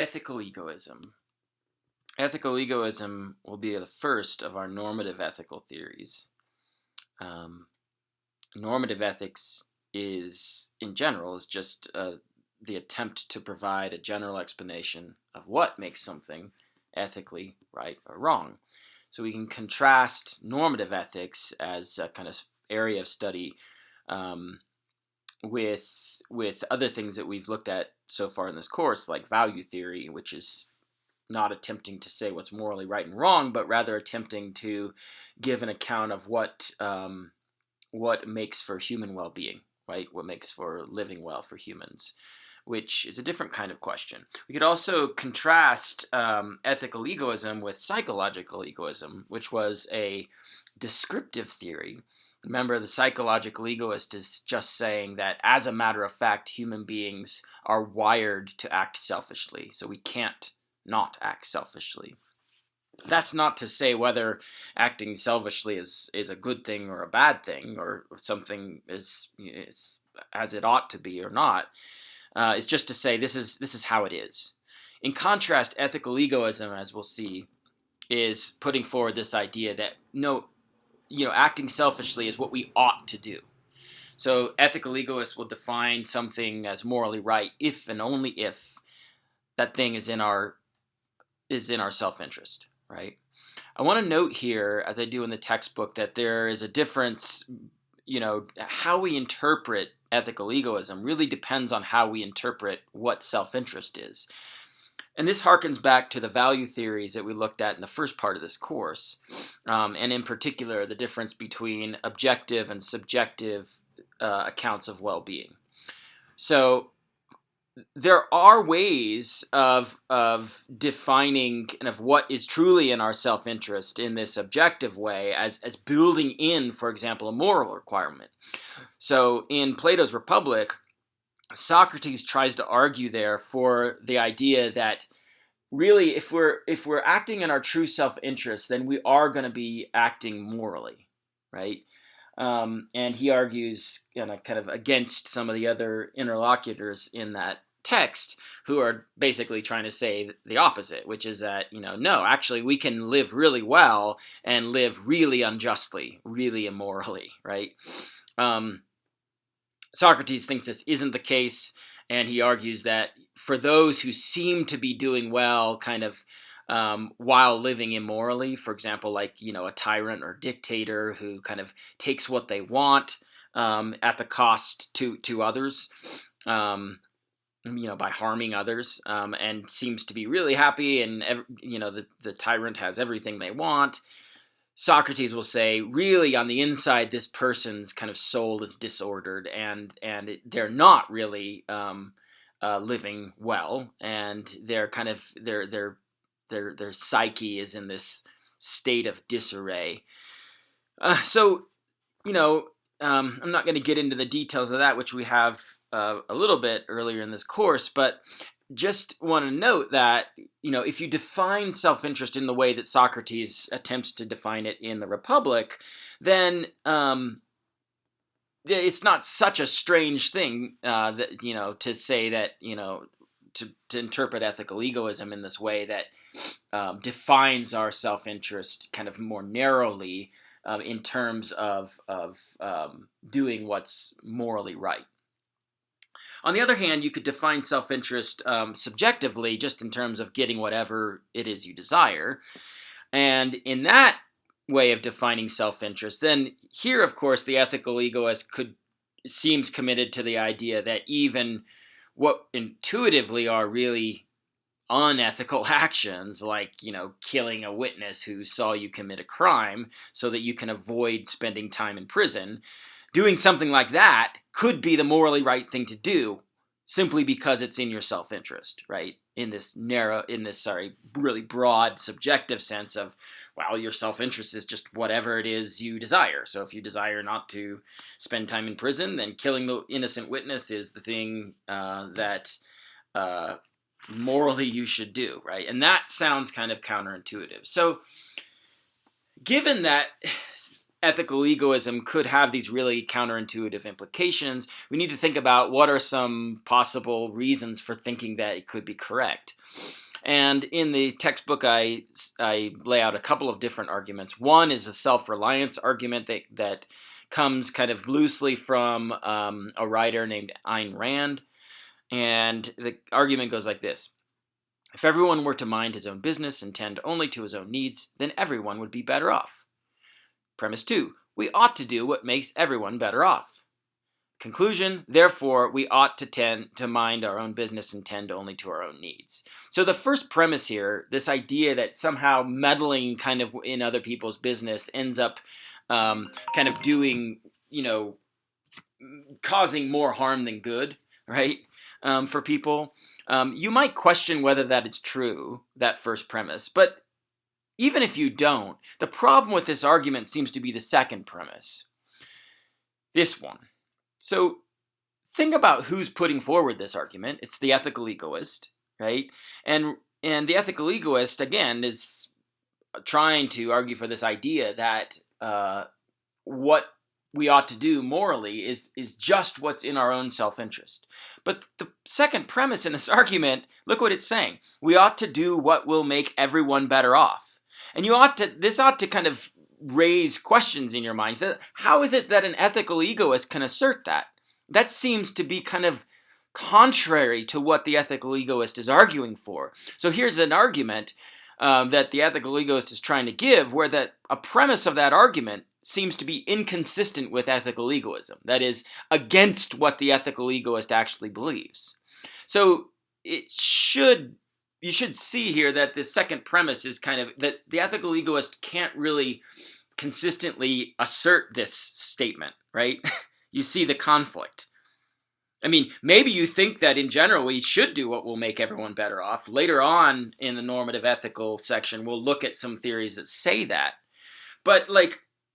Ethical egoism. Ethical egoism will be the first of our normative ethical theories. Um, Normative ethics in general, is just the attempt to provide a general explanation of what makes something ethically right or wrong. So we can contrast normative ethics as a kind of area of study um, with other things that we've looked at so far in this course, like value theory, which is not attempting to say what's morally right and wrong, but rather attempting to give an account of what makes for human well-being, right? What makes for living well for humans, which is a different kind of question. We could also contrast ethical egoism with psychological egoism, which was a descriptive theory. Remember, the psychological egoist is just saying that, as a matter of fact, human beings are wired to act selfishly, so we can't not act selfishly. That's not to say whether acting selfishly is a good thing or a bad thing, or something is as it ought to be or not. It's just to say this is how it is. In contrast, ethical egoism, as we'll see, is putting forward this idea that no, acting selfishly is what we ought to do. So ethical egoists will define something as morally right if and only if that thing is in our self-interest, right? I want to note here, as I do in the textbook, that there is a difference. How we interpret ethical egoism really depends on how we interpret what self-interest is. And this harkens back to the value theories that we looked at in the first part of this course, and in particular, the difference between objective and subjective accounts of well-being. So there are ways of defining kind of what is truly in our self-interest in this objective way as building in, for example, a moral requirement. So in Plato's Republic, Socrates tries to argue there for the idea that really if we're acting in our true self-interest, then we are going to be acting morally, right? And he argues kind of against some of the other interlocutors in that text who are basically trying to say the opposite, which is that, no, actually we can live really well and live really unjustly, really immorally, right? Socrates thinks this isn't the case, and he argues that for those who seem to be doing well kind of while living immorally, for example, like, a tyrant or dictator who kind of takes what they want at the cost to others, by harming others, and seems to be really happy, and the tyrant has everything they want. Socrates will say, really, on the inside, this person's kind of soul is disordered, and they're not really living well, and they're kind of their psyche is in this state of disarray. I'm not going to get into the details of that, which we have a little bit earlier in this course, but just want to note that, if you define self-interest in the way that Socrates attempts to define it in the Republic, then it's not such a strange thing that, to say that, to interpret ethical egoism in this way that defines our self-interest kind of more narrowly in terms of doing what's morally right. On the other hand, you could define self-interest subjectively, just in terms of getting whatever it is you desire. And in that way of defining self-interest, then here, of course, the ethical egoist seems committed to the idea that even what intuitively are really unethical actions, like, killing a witness who saw you commit a crime so that you can avoid spending time in prison, doing something like that could be the morally right thing to do simply because it's in your self-interest, right? In this really broad subjective sense of, well, your self-interest is just whatever it is you desire. So if you desire not to spend time in prison, then killing the innocent witness is the thing that morally you should do, right? And that sounds kind of counterintuitive. So given that ethical egoism could have these really counterintuitive implications, we need to think about what are some possible reasons for thinking that it could be correct. And in the textbook, I lay out a couple of different arguments. One is a self-reliance argument that comes kind of loosely from a writer named Ayn Rand. And the argument goes like this. If everyone were to mind his own business and tend only to his own needs, then everyone would be better off. Premise 2. We ought to do what makes everyone better off. Conclusion, therefore, we ought to tend to mind our own business and tend only to our own needs. So the first premise here, this idea that somehow meddling kind of in other people's business ends up kind of doing, causing more harm than good, right, for people. You might question whether that is true, that first premise, but even if you don't, the problem with this argument seems to be the second premise. This one. So think about who's putting forward this argument. It's the ethical egoist, right? And the ethical egoist, again, is trying to argue for this idea that what we ought to do morally is just what's in our own self-interest. But the second premise in this argument, look what it's saying. We ought to do what will make everyone better off. And this ought to kind of raise questions in your mind. So how is it that an ethical egoist can assert that? That seems to be kind of contrary to what the ethical egoist is arguing for. So here's an argument that the ethical egoist is trying to give, where a premise of that argument seems to be inconsistent with ethical egoism. That is, against what the ethical egoist actually believes. So you should see here that this second premise is kind of that the ethical egoist can't really consistently assert this statement, right? You see the conflict. I mean, maybe you think that in general we should do what will make everyone better off. Later on in the normative ethical section, we'll look at some theories that say that. But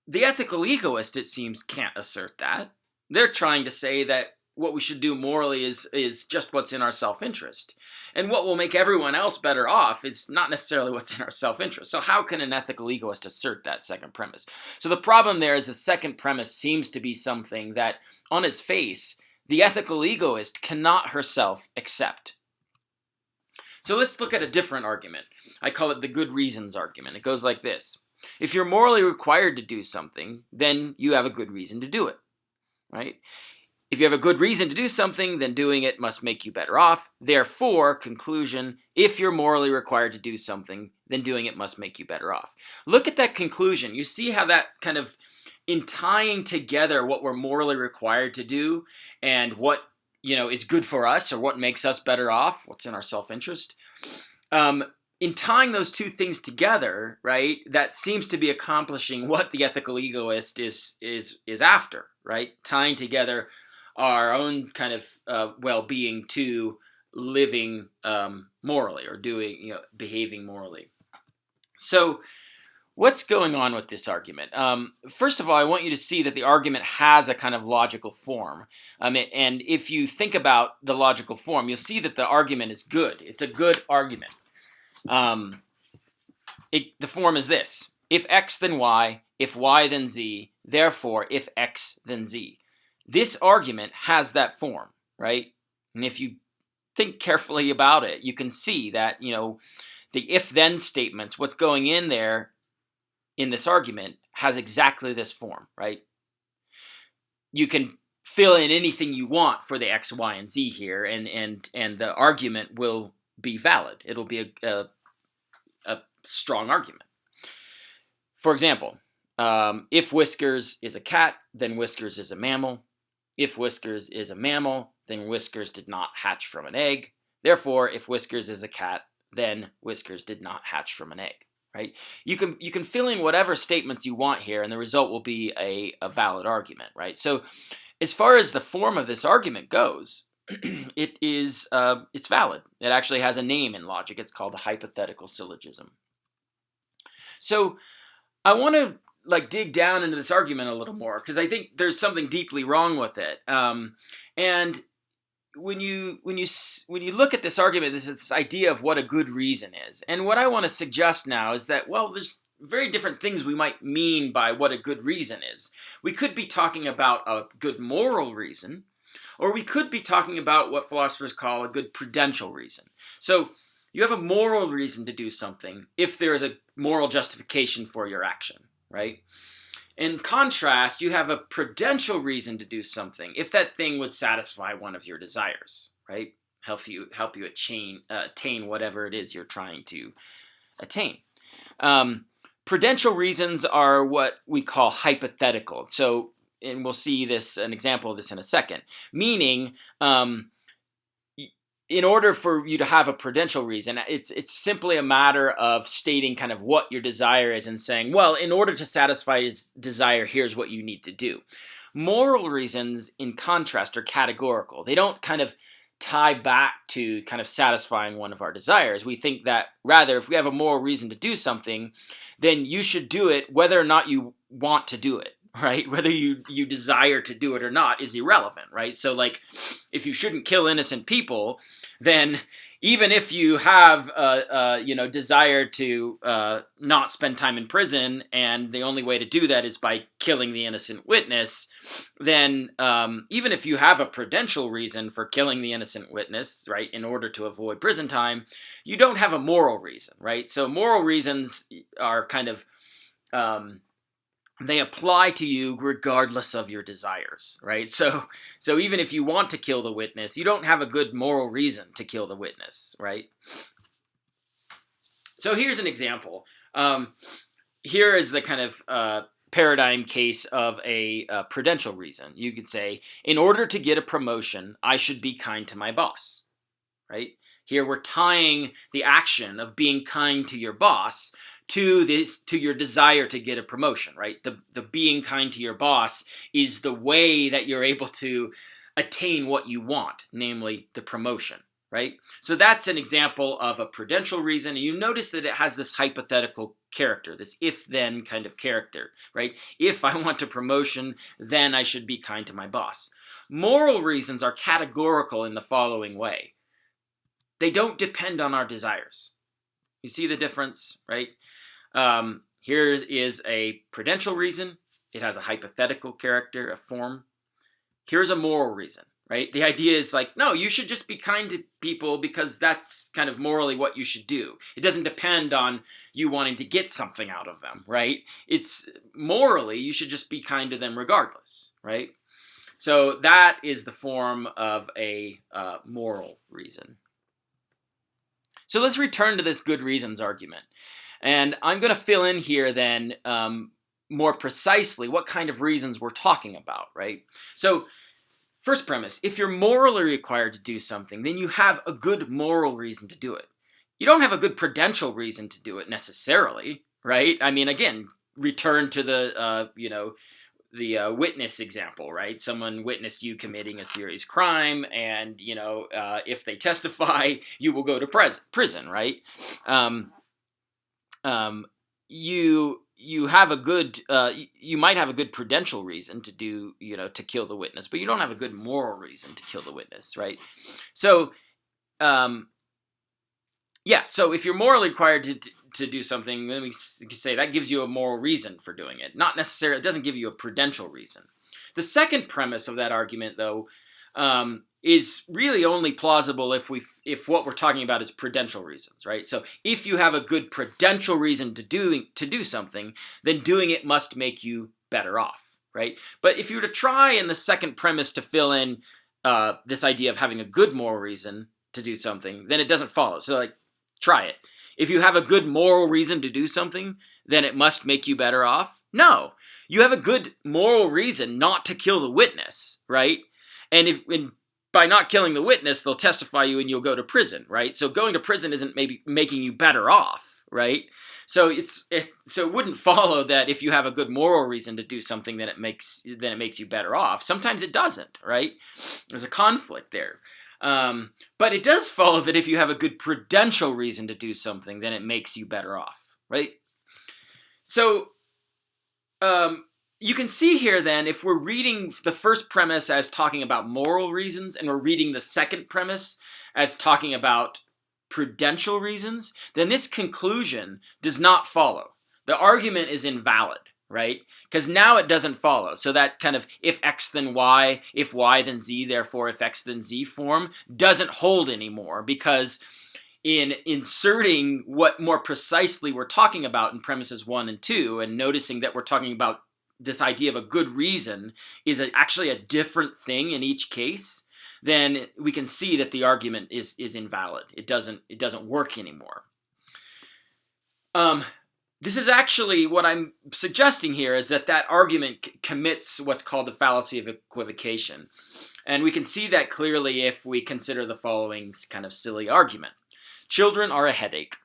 the ethical egoist, it seems, can't assert that. They're trying to say that what we should do morally is just what's in our self-interest. And what will make everyone else better off is not necessarily what's in our self-interest. So how can an ethical egoist assert that second premise? So the problem there is the second premise seems to be something that, on its face, the ethical egoist cannot herself accept. So let's look at a different argument. I call it the good reasons argument. It goes like this. If you're morally required to do something, then you have a good reason to do it, right? If you have a good reason to do something, then doing it must make you better off. Therefore, conclusion, if you're morally required to do something, then doing it must make you better off. Look at that conclusion. You see how that kind of, in tying together what we're morally required to do and what, is good for us or what makes us better off, what's in our self-interest, in tying those two things together, right, that seems to be accomplishing what the ethical egoist is after, right? Tying together our own kind of well-being to living morally or doing, behaving morally. So what's going on with this argument? First of all, I want you to see that the argument has a kind of logical form. And if you think about the logical form, you'll see that the argument is good. It's a good argument. The form is this. If X, then Y. If Y, then Z. Therefore, if X, then Z. This argument has that form, right? And if you think carefully about it, you can see that, the if-then statements, what's going in there in this argument has exactly this form, right? You can fill in anything you want for the X, Y, and Z here, and the argument will be valid. It'll be a strong argument. For example, if Whiskers is a cat, then Whiskers is a mammal. If Whiskers is a mammal, then Whiskers did not hatch from an egg. Therefore, if Whiskers is a cat, then Whiskers did not hatch from an egg, right? You can fill in whatever statements you want here, and the result will be a valid argument, right? So as far as the form of this argument goes, it's valid. It actually has a name in logic. It's called a hypothetical syllogism. So I want to dig down into this argument a little more because I think there's something deeply wrong with it. And when you look at this argument, there's this idea of what a good reason is. And what I want to suggest now is that, well, very different things we might mean by what a good reason is. We could be talking about a good moral reason, or we could be talking about what philosophers call a good prudential reason. So you have a moral reason to do something if there is a moral justification for your action, right? In contrast, you have a prudential reason to do something if that thing would satisfy one of your desires, right? Help you attain whatever it is you're trying to attain. Prudential reasons are what we call hypothetical. So, and we'll see an example of this in a second. Meaning, in order for you to have a prudential reason, it's simply a matter of stating kind of what your desire is and saying, well, in order to satisfy his desire, here's what you need to do. Moral reasons, in contrast, are categorical. They don't kind of tie back to kind of satisfying one of our desires. We think that rather, if we have a moral reason to do something, then you should do it whether or not you want to do it, right? Whether you desire to do it or not is irrelevant, right? So like, if you shouldn't kill innocent people, then even if you have desire to not spend time in prison, and the only way to do that is by killing the innocent witness, then even if you have a prudential reason for killing the innocent witness, right, in order to avoid prison time, you don't have a moral reason, right? So moral reasons are kind of they apply to you regardless of your desires, right? So even if you want to kill the witness, you don't have a good moral reason to kill the witness, right? So here's an example. Here is the kind of paradigm case of a prudential reason. You could say, in order to get a promotion, I should be kind to my boss, right? Here we're tying the action of being kind to your boss to your desire to get a promotion, right? The being kind to your boss is the way that you're able to attain what you want, namely the promotion, right? So that's an example of a prudential reason, and you notice that it has this hypothetical character, this if-then kind of character, right? If I want a promotion, then I should be kind to my boss. Moral reasons are categorical in the following way. They don't depend on our desires. You see the difference, right? Here is a prudential reason. It has a hypothetical character, a form. Here's a moral reason, right? The idea is like, no, you should just be kind to people because that's kind of morally what you should do. It doesn't depend on you wanting to get something out of them, right? It's morally, you should just be kind to them regardless, right? So that is the form of a moral reason. So let's return to this good reasons argument. And I'm going to fill in here then more precisely what kind of reasons we're talking about, right? So first premise, if you're morally required to do something, then you have a good moral reason to do it. You don't have a good prudential reason to do it necessarily, right? I mean, again, return to the witness example, right? Someone witnessed you committing a serious crime, and, if they testify, you will go to prison, right? You have a good, you might have a good prudential reason to do, to kill the witness, but you don't have a good moral reason to kill the witness, right? So, so if you're morally required to do something, then we say that gives you a moral reason for doing it. Not necessarily, it doesn't give you a prudential reason. The second premise of that argument, though, is really only plausible if what we're talking about is prudential reasons, right? So if you have a good prudential reason to do something, then doing it must make you better off, right? But if you were to try in the second premise to fill in this idea of having a good moral reason to do something, then it doesn't follow. So like, try it. If you have a good moral reason to do something, then it must make you better off? No. You have a good moral reason not to kill the witness, right? And by not killing the witness, they'll testify you and you'll go to prison, right? So going to prison isn't maybe making you better off, right? So it wouldn't follow that if you have a good moral reason to do something, then it makes you better off. Sometimes it doesn't, right? There's a conflict there. But it does follow that if you have a good prudential reason to do something, then it makes you better off, right? So, you can see here then, if we're reading the first premise as talking about moral reasons, and we're reading the second premise as talking about prudential reasons, then this conclusion does not follow. the argument is invalid, right? Because now it doesn't follow. So that kind of if x then y, if y then z, therefore if x then z form doesn't hold anymore, because in inserting what more precisely we're talking about in premises 1 and 2, and noticing that we're talking about this idea of a good reason is actually a different thing in each case, then we can see that the argument is invalid. It doesn't work anymore. This is actually what I'm suggesting here, is that argument commits what's called the fallacy of equivocation. And we can see that clearly if we consider the following kind of silly argument. Children are a headache.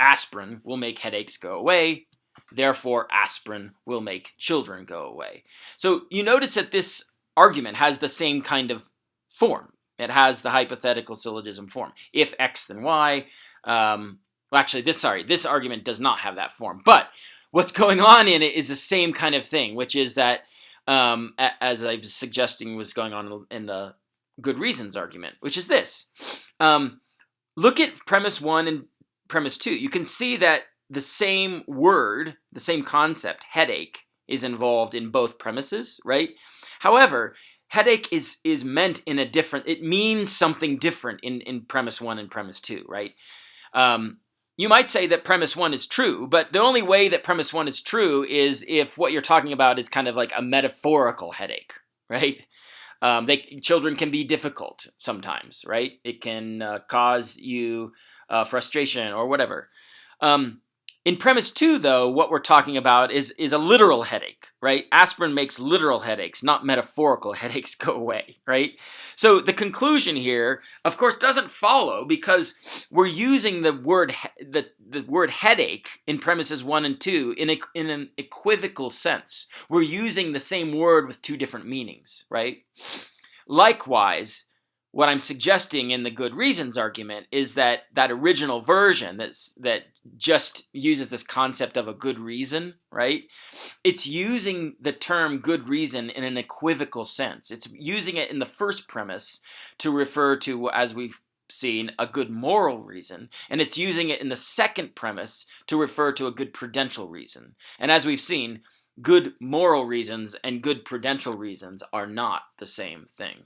Aspirin will make headaches go away. Therefore, aspirin will make children go away. So you notice that this argument has the same kind of form. It has the hypothetical syllogism form. If x then y. This argument does not have that form. But what's going on in it is the same kind of thing, which is that, as I was suggesting was going on in the good reasons argument, which is this. Look at premise 1 and premise 2. You can see that the same word, the same concept, headache, is involved in both premises, right? However, headache is meant in a different, it means something different in premise 1 and premise 2, right? You might say that premise 1 is true, but the only way that premise 1 is true is if what you're talking about is kind of like a metaphorical headache, right? Children can be difficult sometimes, right? It can cause you frustration or whatever. In premise 2, though, what we're talking about is a literal headache, right? Aspirin makes literal headaches, not metaphorical headaches go away, right? So the conclusion here, of course, doesn't follow, because we're using the word headache in premises 1 and 2 in an equivocal sense. We're using the same word with two different meanings, right? Likewise, what I'm suggesting in the good reasons argument is that original version that just uses this concept of a good reason, right? It's using the term good reason in an equivocal sense. It's using it in the first premise to refer to, as we've seen, a good moral reason, and it's using it in the second premise to refer to a good prudential reason. And as we've seen, good moral reasons and good prudential reasons are not the same thing.